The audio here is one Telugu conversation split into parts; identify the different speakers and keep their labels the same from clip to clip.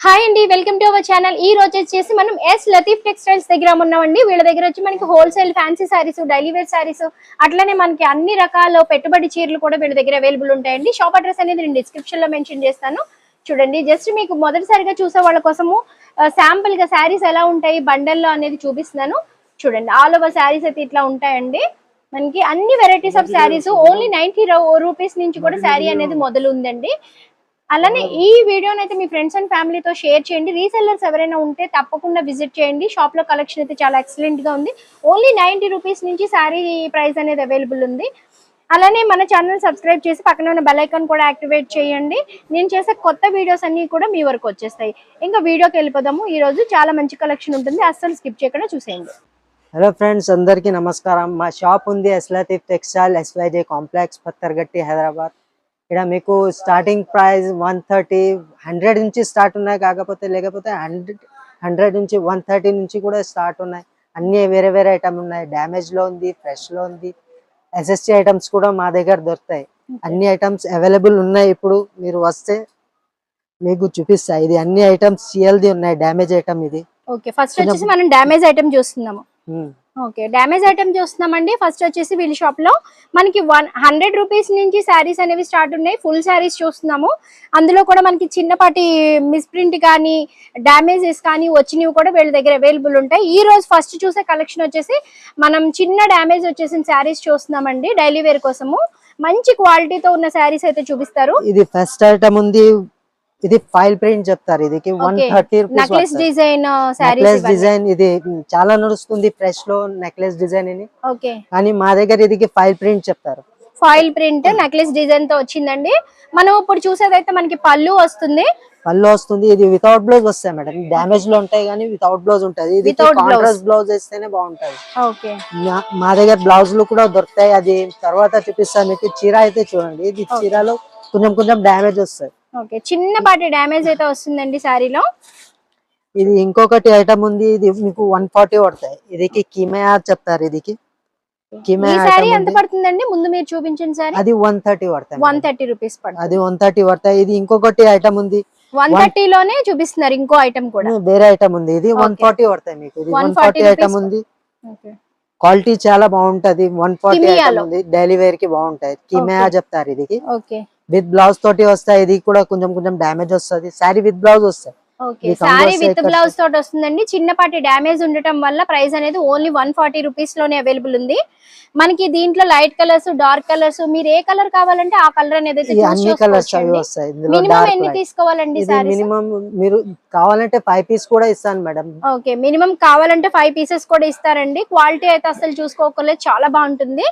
Speaker 1: హాయ్ అండి, వెల్కమ్ టు అవర్ ఛానల్. ఈ రోజు వచ్చేసి మనం ఎస్ లతీఫ్ టెక్స్టైల్స్ దగ్గర ఉన్నామండి. వీళ్ళ దగ్గర వచ్చి మనకి wholesale fancy saris, daily wear saris, అట్లనే మనకి అన్ని రకాల పెట్టుబడి చీరలు కూడా వీళ్ళ దగ్గర అవైలబుల్ ఉంటాయండి. షాప్ అడ్రస్ అనేది నేను డిస్క్రిప్షన్ లో మెన్షన్ చేస్తాను, చూడండి. జస్ట్ మీకు మొదటిసారిగా చూసే వాళ్ళ కోసము శాంపుల్ గా సారీస్ ఎలా ఉంటాయి బండల్లో అనేది చూపిస్తున్నాను. చూడండి, ఆల్ ఓవర్ సారీస్ అయితే ఇట్లా ఉంటాయండి. మనకి అన్ని varieties of saris only 90 rupees నుంచి కూడా శారీ అనేది మొదలు ఉందండి. అలానే ఈ వీడియోని అయితే మీ ఫ్రెండ్స్ అండ్ ఫ్యామిలీతో షేర్ చేయండి. రీసెల్లర్స్ ఎవరైనా ఉంటే తప్పకుండా విజిట్ చేయండి. షాప్ లో కలెక్షన్ అయితే చాలా ఎక్సలెంట్ గా ఉంది. ఓన్లీ 90 రూపీస్ నుంచి శారీ ప్రైస్ అనేది అవైలబుల్ ఉంది. అలానే మన ఛానల్ సబ్స్క్రైబ్ చేసి పక్కన ఉన్న బెల్ ఐకాన్ కూడా యాక్టివేట్ చేయండి. నేను చేసే కొత్త వీడియోస్ అన్ని కూడా మీ వరకు వచ్చేస్తాయి. ఇంకా వీడియోకి వెళ్ళిపోదాము. ఈ రోజు చాలా మంచి కలెక్షన్ ఉంటుంది, అస్సలు స్కిప్ చేయకుండా చూసేయండి.
Speaker 2: హలో ఫ్రెండ్స్, అందరికీ నమస్కారం. మా షాప్ ఉంది S Latif textile, SYJ complex, Pathargatti, Hyderabad. ఇక్కడ మీకు స్టార్టింగ్ ప్రైస్ 130, 100 నుంచి స్టార్ట్ ఉన్నాయి. లేకపోతే 100 నుంచి 130 నుంచి కూడా స్టార్ట్ ఉన్నాయి. అన్ని వేరే వేరే ఐటమ్ ఉన్నాయి. డ్యామేజ్ లో ఉంది, ఫ్రెష్ లో ఉంది. ఎస్ఎస్టీ ఐటమ్స్ కూడా మా దగ్గర దొరుకుతాయి. అన్ని ఐటమ్స్ అవైలబుల్ ఉన్నాయి. ఇప్పుడు మీరు వస్తే మీకు చూపిస్తాయి. ఇది అన్ని ఐటమ్స్ సిఎల్ది ఉన్నాయి. డ్యామేజ్ ఐటమ్ ఇది.
Speaker 1: ఓకే, ఫస్ట్ వచ్చేసి మనం డ్యామేజ్ ఐటమ్ చూస్తున్నాము. ఓకే, డ్యామేజ్ ఐటమ్ చూస్తున్నామండి. ఫస్ట్ వచ్చేసి వీళ్ళ షాప్ లో మనకి 100 రూపీస్ నుంచి శారీస్ అనేవి స్టార్ట్ ఉన్నాయి. ఫుల్ శారీస్ చూస్తున్నాము. అందులో కూడా మనకి చిన్నపాటి మిస్ప్రింట్ కానీ డ్యామేజెస్ కానీ వచ్చినవి కూడా వీళ్ళ దగ్గర అవైలబుల్ ఉంటాయి. ఈ రోజు ఫస్ట్ చూసే కలెక్షన్ వచ్చేసి మనం చిన్న డ్యామేజ్ వచ్చేసిన శారీస్ చూస్తున్నామండి. డైలీ వేర్ కోసము మంచి క్వాలిటీతో ఉన్న శారీస్ అయితే చూపిస్తారు.
Speaker 2: ఇది ఫస్ట్ ఐటమ్ ఉంది. ఇది ఫైల్ ప్రింట్ చెప్తారు. ఇది 130 rupees.
Speaker 1: Necklace design
Speaker 2: necklace design ఇది చాలా నడుస్తుంది. ఫ్రెష్ లో నెక్లెస్ డిజైన్ ఇది.
Speaker 1: ఓకే,
Speaker 2: కానీ మా దగ్గర ఇది ఫైల్ ప్రింట్ చెప్తారు.
Speaker 1: ఫాయిల్ ప్రింట్ నెక్లెస్ డిజైన్ తో వచ్చిందండి. మనం ఇప్పుడు చూసేదైతే మనకి పళ్ళు వస్తుంది.
Speaker 2: పళ్ళు వస్తుంది. ఇది వితౌట్ బ్లౌజ్ వస్తాయి మేడం. డ్యామేజ్ లో ఉంటాయి కానీ వితౌట్ బ్లౌజ్ ఉంటది. ఇది కాంట్రాస్ట్ బ్లౌజ్ వేస్తేనే బాగుంటది.
Speaker 1: ఓకే,
Speaker 2: మా దగ్గర బ్లౌజ్ లు కూడా దొరుకుతాయి. అది తర్వాత చూపిస్తాను మీకు. చీర అయితే చూడండి, ఇది చీరలో కొంచెం కొంచెం డ్యామేజ్ వస్తాయి.
Speaker 1: ఓకే, చిన్నపాటి డ్యామేజ్ అయితే వస్తుందండి సారీలో.
Speaker 2: ఇది ఇంకొకటి ఐటమ్ ఉంది. ఇది మీకు 140 పడతాయి. ఇది కిమయా చెప్తారు. ఇది
Speaker 1: సారీ ఎంత పడుతుందండి? ముందు మీరు చూపించండి సారీ.
Speaker 2: అది 130 పడతాయి.
Speaker 1: 130 రూపీస్ పడుతుంది.
Speaker 2: అది 130 పడతాయి. ఇది ఇంకొకటి ఐటమ్ ఉంది.
Speaker 1: 130 లోనే చూపిస్తున్నారు ఇంకో ఐటమ్ కూడా.
Speaker 2: వేరే ఐటమ్ ఉంది. ఇది 140 పడతాయి మీకు. ఇది 140 ఐటమ్ ఉంది. క్వాలిటీ చాలా బాగుంటది. 140 ఐటమ్ ఉంది. డైలీ వేర్ కి బాగుంటాయి. కిమయా చెప్తారు. ఇది
Speaker 1: ఓకే,
Speaker 2: విత్ బ్లౌజ్ తోటి వస్తాయి. ఇది కూడా కొంచెం కొంచెం డ్యామేజ్ వస్తుంది. సారీ విత్ బ్లౌజ్ వస్తాయి.
Speaker 1: ఓకే, సారీ విత్ బ్లౌజ్ తోటి వస్తుందండి. చిన్నపాటి డ్యామేజ్ ఉండటం వల్ల ప్రైస్ అనేది ఓన్లీ 140 రూపీస్ లోనే అవైలబుల్ ఉంది. మనకి దీంట్లో లైట్ కలర్స్, డార్క్ కలర్స్, మీరు ఏ కలర్ కావాలంటే ఆ కలర్ అనేది
Speaker 2: అన్ని కలర్స్ అవి వస్తాయి.
Speaker 1: మినిమం ఎన్ని తీసుకోవాలండి?
Speaker 2: మినిమం మీరు కావాలంటే 5 పీస్ కూడా ఇస్తాను మేడం.
Speaker 1: ఓకే, మినిమం కావాలంటే 5 పీసెస్ కూడా ఇస్తారండి. క్వాలిటీ అయితే అసలు చూసుకోకలేదు, చాలా బాగుంటుంది.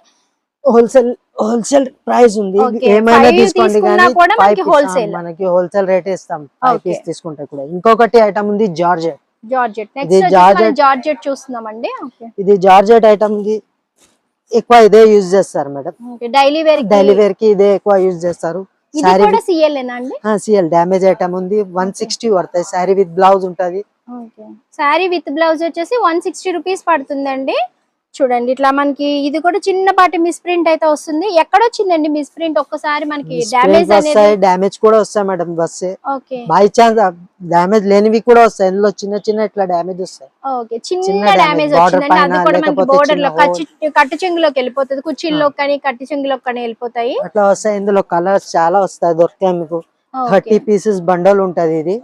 Speaker 2: హోల్సేల్ ప్రైస్ ఉంది. ఏమైనా తీసుకోండి కానీ మనకి హోల్సేల్ రేట్ ఇస్తాం. 5 పీస్ తీసుకుంటే కూడా. ఇంకొకటి ఐటమ్ ఉంది జార్జెట్.
Speaker 1: జార్జెట్ చూస్తున్నామండి.
Speaker 2: ఇది జార్జెట్ ఐటమ్ ది ఎక్కువ ఇదే యూజ్ చేస్తారు మేడం.
Speaker 1: డైలీ వేర్
Speaker 2: కి ఇదే ఎక్కువ యూజ్ చేస్తారు. సిఎల్ డ్యామేజ్ ఐటమ్ ఉంది. 160 పడతాయి. సారీ విత్ బ్లౌజ్ ఉంటది.
Speaker 1: సారీ విత్ బ్లౌజ్ వచ్చేసి 160 రూపీస్ పడుతుందండి. చూడండి, ఇట్లా మనకి ఇది కూడా చిన్నపాటి మిస్ప్రింట్ అయితే వస్తుంది. ఎక్కడ వచ్చిందండి మిస్ప్రింట్? ఒక్కసారి మనకి
Speaker 2: డ్యామేజ్ కూడా వస్తాయి మేడం. బస్సే బై ఛాన్స్ డ్యామేజ్ లేనివి కూడా వస్తాయి. ఇందులో చిన్న చిన్న ఇట్లా డ్యామేజ్ వస్తాయి.
Speaker 1: ఓకే, చిన్న డ్యామేజ్ వచ్చిందండి. అది కూడా మనకి బోర్డర్ లో కట్టు చెంగులోకి వెళ్ళిపోతుంది. కుర్చీల్లోకి కానీ కట్టు చెంగులోకి కానీ వెళ్ళిపోతాయి.
Speaker 2: అట్లా వస్తాయి. ఇందులో కలర్స్ చాలా వస్తాయి. దొరుకుతాయి మీకు. 30 పీసెస్ బండల్ ఉంటది. ఇది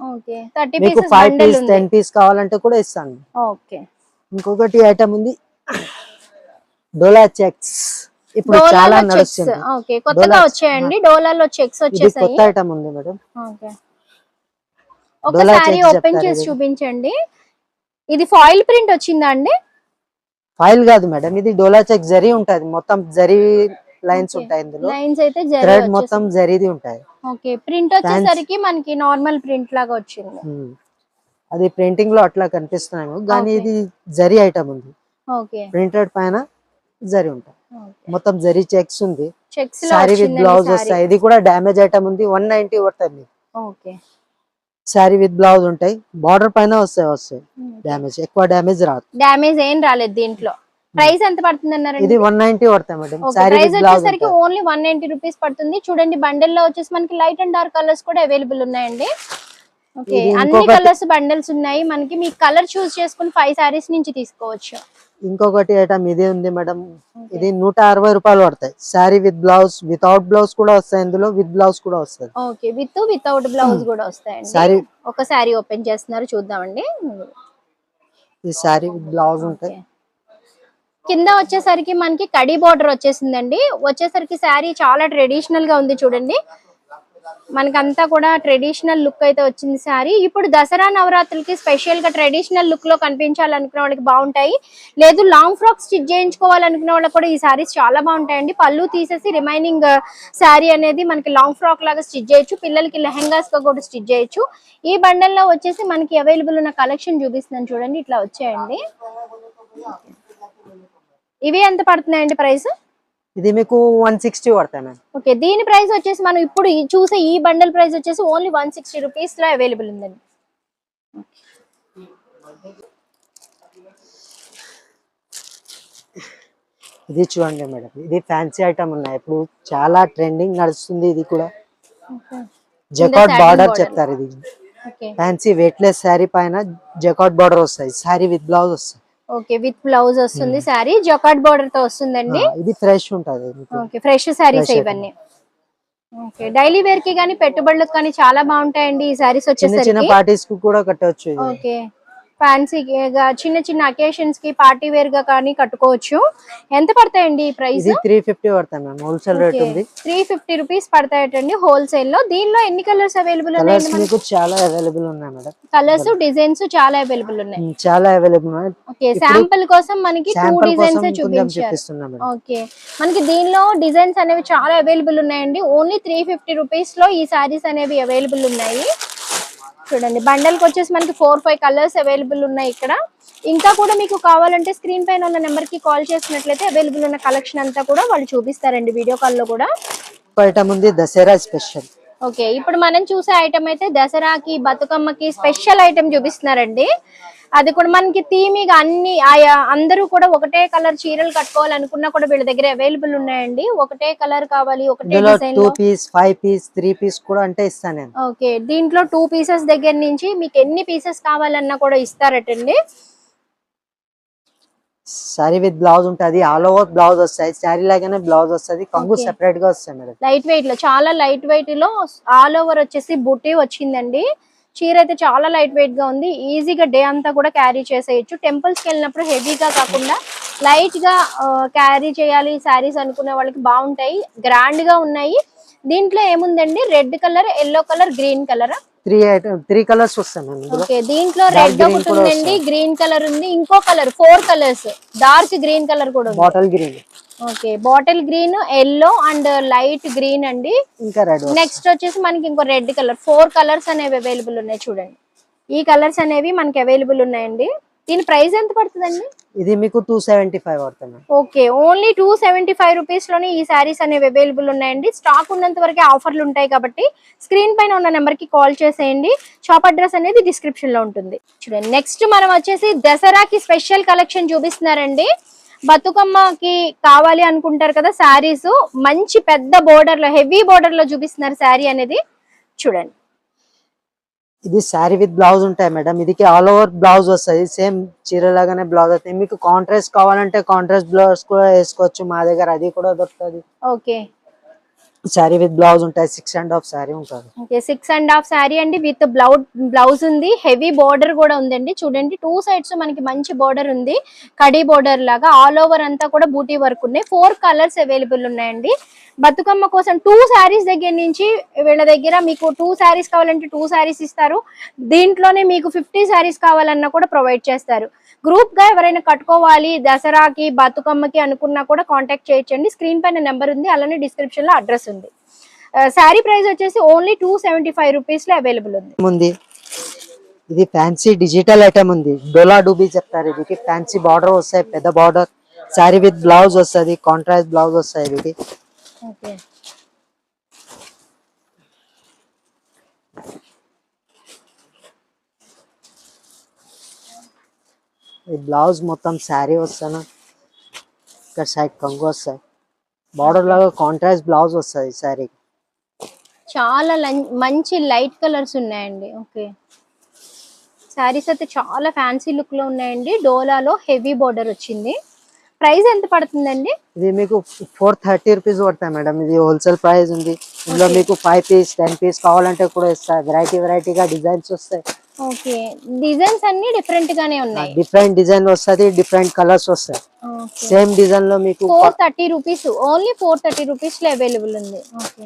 Speaker 2: 5 పీస్ 10 పీస్ కావాలంటే కూడా ఇస్తాను.
Speaker 1: ఓకే,
Speaker 2: ఇంకొకటి ఐటమ్ ఉంది డోలా చెక్స్. ఇప్పుడు చాలా నడుస్తుంది.
Speaker 1: ఓకే, కొత్తగా వచ్చాయండి డోలాలో చెక్స్ వచ్చేసాయి.
Speaker 2: కొత్త ఐటమ్ ఉంది మేడం.
Speaker 1: ఓకే, ఒకసారి ఓపెన్ చేసి చూపించండి. ఇది ఫాయిల్ ప్రింట్ వచ్చిందా అండి?
Speaker 2: ఫాయిల్ కాదు మేడం, ఇది డోలా చెక్ జరీ ఉంటది. మొత్తం జరీ లైన్స్ ఉంటాయి. ఇందులో
Speaker 1: లైన్స్ అయితే
Speaker 2: థ్రెడ్ మొత్తం జరీది ఉంటాయి.
Speaker 1: ఓకే, ప్రింట్ వచ్చేసరికి మనకి నార్మల్ ప్రింట్ లాగా వచ్చింది.
Speaker 2: అది ప్రింటింగ్ లో అట్లా కనిపిస్తున్నాయి కానీ ఇది జరీ ఐటమ్ ఉంది.
Speaker 1: ఓకే,
Speaker 2: ప్రింటెడ్ పైన జరీ ఉంటాయి. మొత్తం జరీ చెక్స్ ఉంది. సారీ విత్ బ్లౌజ్ వస్తాయి. ఇది కూడా డ్యామేజ్ ఐటమ్ ఉంది. 190 పడుతుంది.
Speaker 1: ఓకే,
Speaker 2: సారీ విత్ బ్లౌజ్ ఉంటాయి. బార్డర్ పైన వస్తాయి. డ్యామేజ్ ఎక్కువ డ్యామేజ్ రాదు.
Speaker 1: డ్యామేజ్ ఏం రాలేదు దీంట్లో. ప్రైస్ ఎంత పడుతుంది అన్నారు?
Speaker 2: ఇది 190 పడతాయి మేడం.
Speaker 1: ప్రైస్ వచ్చేసరికి ఓన్లీ 190 రూపీస్ పడుతుంది. చూడండి, బండిల్ లో వచ్చేసి మనకి లైట్ అండ్ డార్క్ కలర్స్ కూడా అవైలబుల్ ఉన్నాయండి. ఓకే,
Speaker 2: ఇది
Speaker 1: అన్ని
Speaker 2: ఇంకొకటి
Speaker 1: కలర్స్ బండల్స్ ఉన్నాయి మనకి. మీ కలర్ చూస్ చేసుకుని 5 సారీస్ నుంచి తీసుకోవచ్చు.
Speaker 2: ఇంకొకటి ఐటమ్ ఇది ఉంది మేడం.
Speaker 1: ఓకే.
Speaker 2: ఇది 160 రూపాయలు పడతాయి. Sari with blouse, without blouse కూడా వస్తాయి, ఇందులో విత్ బ్లౌజ్ కూడా వస్తుంది.
Speaker 1: ఓకే, వితౌట్ బ్లౌజ్ కూడా వస్తాయండి.
Speaker 2: శారీ
Speaker 1: ఒక శారీ ఓపెన్ చేస్తున్నారు, చూద్దామండి.
Speaker 2: ఈ శారీ విత్ బ్లౌజ్ ఉంటాయి.
Speaker 1: ఓకే. కింద వచ్చేసరికి మనకి కడి బోర్డర్ వచ్చేసిందండి. వచ్చేసరికి శారీ చాలా ట్రెడిషనల్ గా ఉంది చూడండి. మనకంతా కూడా ట్రెడిషనల్ లుక్ అయితే వచ్చింది శారీ. ఇప్పుడు దసరా నవరాత్రులకి స్పెషల్ గా ట్రెడిషనల్ లుక్ లో కనిపించాలనుకునే వాళ్ళకి బాగుంటాయి. లేదు లాంగ్ ఫ్రాక్ స్టిచ్ చేయించుకోవాలనుకునే వాళ్ళకి కూడా ఈ శారీస్ చాలా బాగుంటాయండి. పళ్ళు తీసేసి రిమైనింగ్ శారీ అనేది మనకి లాంగ్ ఫ్రాక్ లాగా స్టిచ్ చేయొచ్చు. పిల్లలకి లెహెంగాస్ గా కూడా స్టిచ్ చేయొచ్చు. ఈ బండల్లో వచ్చేసి మనకి అవైలబుల్ ఉన్న కలెక్షన్ చూపిస్తున్నాను చూడండి. ఇట్లా వచ్చాయండి. ఇవి ఎంత పడుతున్నాయండి ప్రైస్?
Speaker 2: ఇది మీకు 160 పడతాయి మ్యామ్.
Speaker 1: ఓకే, దీని ప్రైస్ వచ్చేసి మనం ఇప్పుడు చూసే ఈ బండల్ ప్రైస్ వచ్చేసి ఓన్లీ 160 రూపీస్ లో అవైలబుల్ ఉందండి.
Speaker 2: ఇది చూడండి మేడం, ఇది ఫ్యాన్సీ ఐటమ్ ఉన్నాయి, ఇప్పుడు చాలా ట్రెండింగ్ నడుస్తుంది. ఇది కూడా జకాట్ బార్డర్ చెప్తారు. ఇది ఫ్యాన్సీ వెయిట్లెస్ శారీ పైన జకాట్ బార్డర్ వస్తాయి. శారీ విత్ బ్లౌజ్ వస్తాయి.
Speaker 1: ఓకే, విత్ బ్లౌజ్ వస్తుంది. శారీ జకాట్ బోర్డర్ తో వస్తుందండి.
Speaker 2: ఇది ఫ్రెష్ ఉంటది.
Speaker 1: ఓకే, ఫ్రెష్ శారీస్ ఇవన్నీ. ఓకే, డైలీ వేర్ కి గానీ పెట్టుబడులకు కానీ చాలా బాగుంటాయండి ఈ శారీస్ వచ్చేసరికి.
Speaker 2: చిన్న పార్టీస్ కు కూడా కట్టవచ్చు.
Speaker 1: ఓకే, ఫ్యాన్సీగా చిన్న చిన్న అకేషన్స్ కి పార్టీ వేర్ గా కానీ కట్టుకోవచ్చు. ఎంత పడతాయండి ఈ ప్రైస్?
Speaker 2: ఇది 350 పడతాయి మ్యామ్. హోల్సేల్ రేట్ ఉంది. 350
Speaker 1: రూపీస్ పడతాయటండి హోల్సేల్ లో. దీనిలో ఎన్ని కలర్స్ అవైలబుల్ ఉన్నాయి?
Speaker 2: మీకు చాలా అవైలబుల్ ఉన్నాయి మేడం.
Speaker 1: కలర్స్ డిజైన్స్ చాలా అవైలబుల్ ఉన్నాయి.
Speaker 2: చాలా అవైలబుల్ ఉన్నాయి.
Speaker 1: ఓకే, శాంపుల్ కోసం మనకి 2 డిజైన్స్ చూపించారు. ఓకే, మనకి దీనిలో డిజైన్స్ అనేవి చాలా అవైలబుల్ ఉన్నాయండి. ఓన్లీ 350 రూపీస్ లో ఈ సారీస్ అనేవి అవైలబుల్ ఉన్నాయి. చూడండి, బండల్కి వచ్చేసి మనకి 4-5 కలర్స్ అవైలబుల్ ఉన్నాయి ఇక్కడ. ఇంకా కూడా మీకు కావాలంటే స్క్రీన్ పైన ఉన్న నెంబర్ కి కాల్ చేసినట్లయితే అవైలబుల్ ఉన్న కలెక్షన్ అంతా కూడా వాళ్ళు చూపిస్తారండి వీడియో కాల్ లో కూడా.
Speaker 2: ఐటమ్ ఉంది దసరా స్పెషల్.
Speaker 1: ఓకే, ఇప్పుడు మనం చూసే ఐటమ్ అయితే దసరాకి బతుకమ్మకి స్పెషల్ ఐటమ్ చూపిస్తున్నారండి. అది కూడా మనకి థీమిగా అన్ని అందరూ కూడా ఒకటే కలర్ చీరలు కట్టుకోవాలనుకున్నా కూడా వీళ్ళ దగ్గర అవైలబుల్ ఉన్నాయండి. ఒకటే కలర్ కావాలి, ఒకటే డిజైన్
Speaker 2: 2 పీస్ 5 పీస్ 3 పీస్ కూడా అంటే ఇస్తాను నేను.
Speaker 1: ఓకే, దీంట్లో 2 పీసెస్ దగ్గర నుంచి మీకు ఎన్ని పీసెస్ కావాలన్నా కూడా ఇస్తారటండి.
Speaker 2: సారీ విత్ బ్లౌజ్ ఉంటది. ఆల్ ఓవర్ బ్లౌజ్ వస్తాయి. సారీ లాగానే బ్లౌజ్ వస్తది. కొంగు సెపరేట్ గా వస్తాయి మేడం.
Speaker 1: లైట్ వెయిట్ లో, చాలా లైట్ వెయిట్ లో ఆల్ ఓవర్ వచ్చేసి బుట్టి వచ్చిందండి. చీర అయితే చాలా లైట్ వెయిట్ గా ఉంది. ఈజీగా డే అంతా కూడా క్యారీ చేసేయచ్చు. టెంపుల్స్ కి వెళ్ళినప్పుడు హెవీగా కాకుండా లైట్ గా క్యారీ చేయాలి సారీస్ అనుకునే వాళ్ళకి బాగుంటాయి. గ్రాండ్ గా ఉన్నాయి. దీంట్లో ఏముందండి? Red colour, yellow colour, green colour,
Speaker 2: 3 colours వస్తాయి.
Speaker 1: ఓకే, దీంట్లో రెడ్ ఒకటి ఉందండి, గ్రీన్ కలర్ ఉంది, ఇంకో colour 4 colours, dark green colour కూడా ఉంది.
Speaker 2: Bottle green.
Speaker 1: Okay, bottle green, yellow and light green అండి.
Speaker 2: ఇంకా రెడ్.
Speaker 1: నెక్స్ట్ వచ్చేసి మనకి ఇంకో రెడ్ కలర్. 4 కలర్స్ అనేవి అవైలబుల్ ఉన్నాయి చూడండి. ఈ కలర్స్ అనేవి మనకి అవైలబుల్ ఉన్నాయండి. దీని ప్రైస్ ఎంత పడుతుందండి?
Speaker 2: ఇది మీకు 275 పడుతుంది.
Speaker 1: ఓకే, ఓన్లీ 275 రూపీస్ లోనే ఈ సారీస్ అనేవి అవైలబుల్ ఉన్నాయండి. స్టాక్ ఉన్నంత వరకే ఆఫర్లు ఉంటాయి కాబట్టి స్క్రీన్ పైన ఉన్న నెంబర్ కి కాల్ చేసేయండి. షాప్ అడ్రస్ అనేది డిస్క్రిప్షన్ లో ఉంటుంది. చూడండి, నెక్స్ట్ మనం వచ్చేసి దసరాకి స్పెషల్ కలెక్షన్ చూపిస్తున్నారండి. బతుకమ్మకి కావాలి అనుకుంటారు కదా శారీస్, మంచి పెద్ద బోర్డర్ లో, హెవీ బోర్డర్ లో చూపిస్తున్నారు శారీ అనేది. చూడండి,
Speaker 2: ఇది శారీ విత్ బ్లౌజ్ ఉంటాయి మేడం. ఇది ఆల్ ఓవర్ బ్లౌజ్ వస్తుంది. సేమ్ చీర లాగానే బ్లౌజ్ అవుతాయి. మీకు కాంట్రాస్ట్ కావాలంటే కాంట్రాస్ట్ బ్లౌజ్ కూడా వేసుకోవచ్చు. మా దగ్గర అది కూడా దొరుకుతుంది.
Speaker 1: ఓకే,
Speaker 2: శారీ విత్ బ్లౌజ్ ఉంటాయి. 6.5 శారీ ఉంటుంది.
Speaker 1: ఓకే, 6.5 శారీ అండి. విత్ బ్లౌజ్ ఉంది. హెవీ బోర్డర్ కూడా ఉందండి. చూడండి, 2 సైడ్స్ మనకి మంచి బోర్డర్ ఉంది. కడి బోర్డర్ లాగా ఆల్ ఓవర్ అంతా కూడా బూటీ వర్క్ ఉన్నాయి. 4 కలర్స్ అవైలబుల్ ఉన్నాయండి. బతుకమ్మ కోసం 2 శారీస్ దగ్గర నుంచి వీళ్ళ దగ్గర మీకు 2 శారీస్ కావాలంటే 2 శారీస్ ఇస్తారు. దీంట్లోనే మీకు 50 శారీస్ కావాలన్నా కూడా ప్రొవైడ్ చేస్తారు. గ్రూప్ గా ఎవరైనా కట్టుకోవాలి దసరాకి బతుకమ్మకి అనుకున్నా కూడా కాంటాక్ట్ చేయొచ్చండి. స్క్రీన్ పైన నెంబర్ ఉంది, అలానే డిస్క్రిప్షన్ లో అడ్రస్ ఉంది. శారీ ప్రైస్ వచ్చేసి ఓన్లీ 275 రూపీస్ లో అవైలబుల్ ఉంది.
Speaker 2: ఇది ఫ్యాన్సీ డిజిటల్ ఐటమ్ ఉంది. డోలా డూబీ చెప్తారు. ఇది ఫ్యాన్సీ బార్డర్ వస్తాయి, పెద్ద బార్డర్. శారీ విత్ బ్లౌజ్ వస్తుంది, కాంట్రాస్ట్ బ్లౌజ్ వస్తాయి. ఇది
Speaker 1: ఓకే,
Speaker 2: ఈ బ్లౌజ్ మొత్తం శారీ వస్తాను. ఇక్కడ సైడ్ కొంగు వస్తాయి. బార్డర్ లాగా కాంట్రాస్ట్ బ్లౌజ్ వస్తుంది శారీ.
Speaker 1: చాలా మంచి లైట్ కలర్స్ ఉన్నాయండి. ఓకే, శారీస్ అయితే చాలా ఫ్యాన్సీ లుక్ లో ఉన్నాయండి. డోలాలో హెవీ బోర్డర్ వచ్చింది. ప్రైస్ ఎంత పడుతుందండి?
Speaker 2: ఇది మీకు 430 రూపీస్ పడతాయి మేడం. ఇది హోల్సేల్ ప్రైస్ ఉంది. ఇందులో మీకు 5 పీస్ 10 పీస్ కావాలంటే కూడా ఇస్తాయి. వెరైటీగా డిజైన్స్ వస్తాయి.
Speaker 1: ఓకే, డిజైన్స్ అన్ని డిఫరెంట్ గానే ఉన్నాయి.
Speaker 2: డిఫరెంట్ డిజైన్ వస్తుంది, డిఫరెంట్ కలర్స్ వస్తాయి. సేమ్ డిజైన్ లో మీకు
Speaker 1: 430 రూపీస్, ఓన్లీ 430 రూపీస్ లో అవైలబుల్ ఉంది. ఓకే,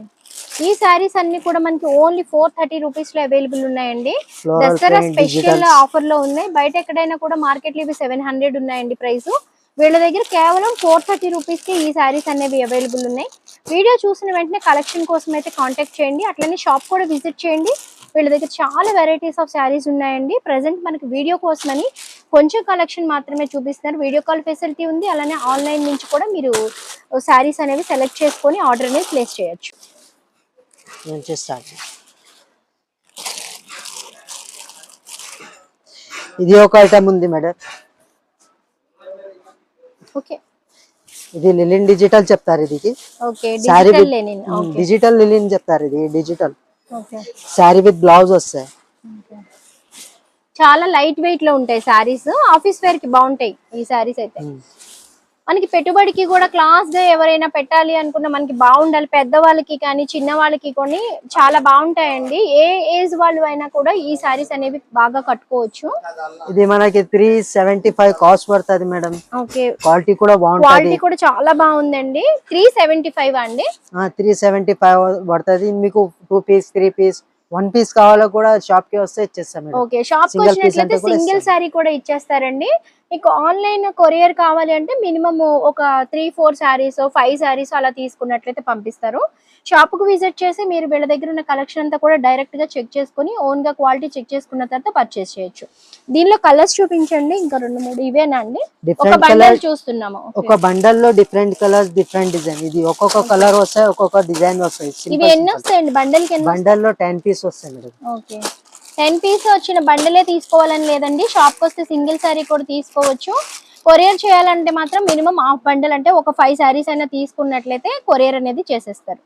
Speaker 1: ఈ సారీస్ అన్ని కూడా మనకి ఓన్లీ 430 రూపీస్ లో అవైలబుల్ ఉన్నాయండి. దసరా స్పెషల్ ఆఫర్ లో ఉన్నాయి. బయట ఎక్కడైనా కూడా మార్కెట్ లో ఇవి 700 ఉన్నాయండి ప్రైస్. వీళ్ళ దగ్గర కేవలం 430 రూపీస్ కి ఈ సారీస్ అనేవి అవైలబుల్ ఉన్నాయి. వీడియో చూసిన వెంటనే కలెక్షన్ కోసం అయితే కాంటాక్ట్ చేయండి. అట్లనే షాప్ కూడా విజిట్ చేయండి. వీళ్ళ దగ్గర చాలా వెరైటీస్ ఆఫ్ శారీస్ ఉన్నాయండి. ప్రెసెంట్ మనకి వీడియో కోసమని కొంచెం కలెక్షన్ మాత్రమే చూపిస్తున్నారు. వీడియో కాల్ ఫెసిలిటీ ఉంది. అలానే ఆన్లైన్ నుంచి కూడా మీరు శారీస్ అనేవి సెలెక్ట్ చేసుకొని ఆర్డర్ అనేది ప్లేస్ చేయొచ్చు.
Speaker 2: ఇది ఒక ఐటమ్ ఉంది మేడం.
Speaker 1: ఓకే,
Speaker 2: ఇది లిలిన్ డిజిటల్ చెప్తారు. ఇది
Speaker 1: okay, digital linen. Okay,
Speaker 2: digital linen చెప్తారు. ఇది digital.
Speaker 1: Okay,
Speaker 2: sari with blouse వస్తాయి.
Speaker 1: చాలా లైట్ వెయిట్ లో ఉంటాయి శారీస్. ఆఫీస్ వేర్ కి బాగుంటాయి ఈ శారీస్ అయితే. మనకి పెట్టుబడికి కూడా క్లాస్ గా ఎవరైనా పెట్టాలి అనుకున్న మనకి బాగుండాలి. పెద్దవాళ్ళకి కానీ చిన్న వాళ్ళకి కొన్ని చాలా బాగుంటాయండి. ఏ ఏజ్ వాళ్ళు అయినా కూడా ఈ శారీస్ అనేవి బాగా కట్టుకోవచ్చు.
Speaker 2: ఇది మనకి 375 కాస్ట్ పడుతుంది మేడం.
Speaker 1: ఓకే,
Speaker 2: క్వాలిటీ కూడా బాగుంటుంది.
Speaker 1: క్వాలిటీ కూడా చాలా బాగుందండి. 375 అండి.
Speaker 2: 375 పడుతుంది. మీకు 2 పీస్ 3 పీస్ 1 పీస్ కావాలో కూడా షాప్ కి వస్తే ఇచ్చేస్తాం.
Speaker 1: ఓకే, షాప్ కి వచ్చినట్లయితే సింగిల్ సారీ కూడా ఇచ్చేస్తారండి. మీకు ఆన్లైన్ కొరియర్ కావాలి అంటే మినిమం ఒక 3-4 సారీస్ 5 సారీస్ అలా తీసుకున్నట్లయితే పంపిస్తారు. షాప్ కు విజిట్ చేసి మీరు వీళ్ళ దగ్గర ఉన్న కలెక్షన్ అంతా కూడా డైరెక్ట్ గా చెక్ చేసుకుని ఓన్ గా క్వాలిటీ చెక్ చేసుకున్న తర్వాత పర్చేస్ చేయొచ్చు. దీనిలో కలర్స్ చూపించండి. ఇంకా 2-3 ఇవేనా అండి? ఒక బండల్ చూస్తున్నాము.
Speaker 2: ఒక బండల్ లో డిఫరెంట్ కలర్స్ డిఫరెంట్ డిజైన్. ఇది ఒక్కొక్క కలర్ వస్తాయి, ఒక్కొక్క డిజైన్ వస్తాయి.
Speaker 1: ఇవి ఎన్ని వస్తాయండి బండల్ కి?
Speaker 2: బండల్ లో 10 పీస్ వస్తాయి మేడం.
Speaker 1: ఓకే, 10 పీస్ వచ్చిన బండలే తీసుకోవాలని లేదండి. షాప్ కి వస్తే సింగిల్ సారీ కూడా తీసుకోవచ్చు. కొరియర్ చేయాలంటే మాత్రం మినిమం హాఫ్ బండల్ అంటే ఒక 5 సారీస్ అయినా తీసుకున్నట్లయితే కొరియర్ అనేది చేసేస్తారు.